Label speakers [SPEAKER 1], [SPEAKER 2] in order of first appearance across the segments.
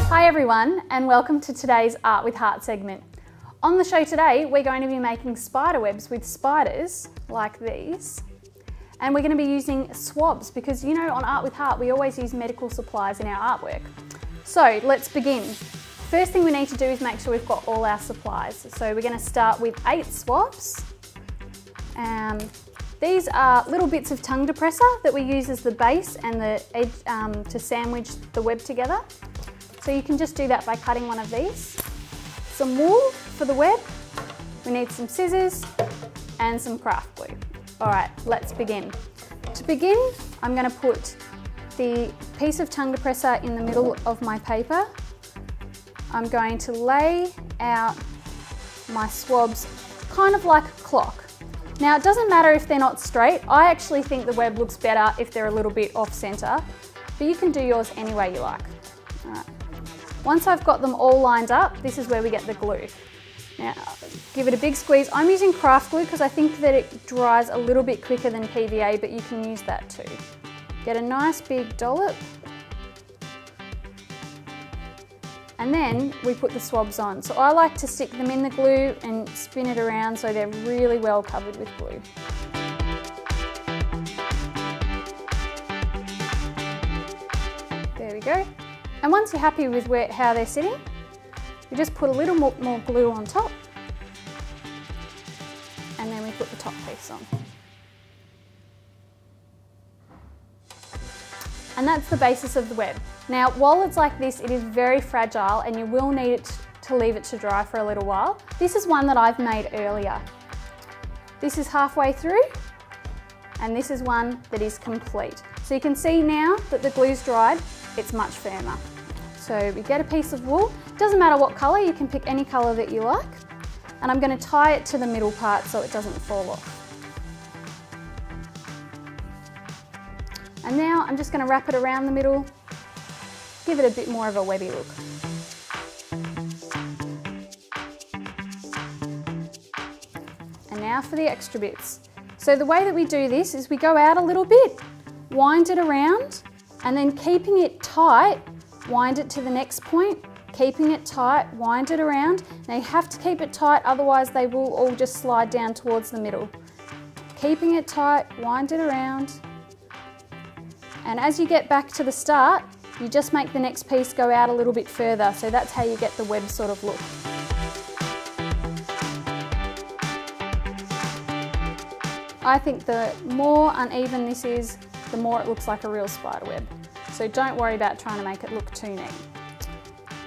[SPEAKER 1] Hi everyone, and welcome to today's Art with Heart segment. On the show today, we're going to be making spider webs with spiders like these. And we're going to be using swabs because, you know, on Art with Heart, we always use medical supplies in our artwork. So let's begin. First thing we need to do is make sure we've got all our supplies. So we're going to start with 8 swabs. These are little bits of tongue depressor that we use as the base and the edge to sandwich the web together. So you can just do that by cutting one of these. Some wool for the web. We need some scissors and some craft glue. All right, let's begin. To begin, I'm going to put the piece of tongue depressor in the middle of my paper. I'm going to lay out my swabs kind of like a clock. Now, it doesn't matter if they're not straight. I actually think the web looks better if they're a little bit off center, but you can do yours any way you like. All right. Once I've got them all lined up, this is where we get the glue. Now, give it a big squeeze. I'm using craft glue because I think that it dries a little bit quicker than PVA, but you can use that too. Get a nice big dollop. And then we put the swabs on. So I like to stick them in the glue and spin it around so they're really well covered with glue. There we go. And once you're happy with how they're sitting, we just put a little more glue on top, and then we put the top piece on. And that's the basis of the web. Now, while it's like this, it is very fragile and you will need it to leave it to dry for a little while. This is one that I've made earlier. This is halfway through, and this is one that is complete. So you can see now that the glue's dried, it's much firmer. So we get a piece of wool. It doesn't matter what colour, you can pick any colour that you like. And I'm going to tie it to the middle part so it doesn't fall off. And now I'm just going to wrap it around the middle, give it a bit more of a webby look. And now for the extra bits. So the way that we do this is we go out a little bit, wind it around, and then keeping it tight, wind it to the next point, keeping it tight, wind it around. Now you have to keep it tight, otherwise they will all just slide down towards the middle. Keeping it tight, wind it around. And as you get back to the start, you just make the next piece go out a little bit further. So that's how you get the web sort of look. I think the more uneven this is, the more it looks like a real spider web. So don't worry about trying to make it look too neat.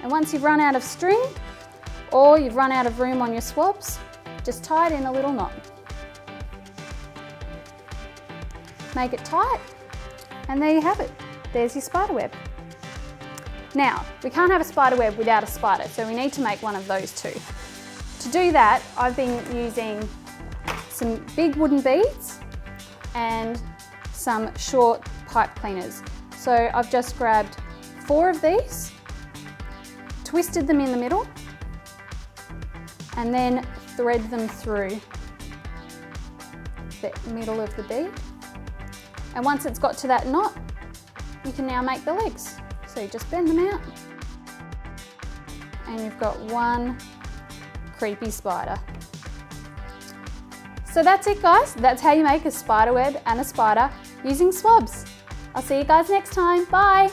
[SPEAKER 1] And once you've run out of string, or you've run out of room on your swabs, just tie it in a little knot. Make it tight, and there you have it. There's your spider web. Now, we can't have a spider web without a spider, so we need to make one of those too. To do that, I've been using some big wooden beads and some short pipe cleaners. So I've just grabbed 4 of these, twisted them in the middle, and then thread them through the middle of the bead. And once it's got to that knot, you can now make the legs. So you just bend them out, and you've got one creepy spider. So that's it, guys. That's how you make a spider web and a spider using swabs. I'll see you guys next time. Bye.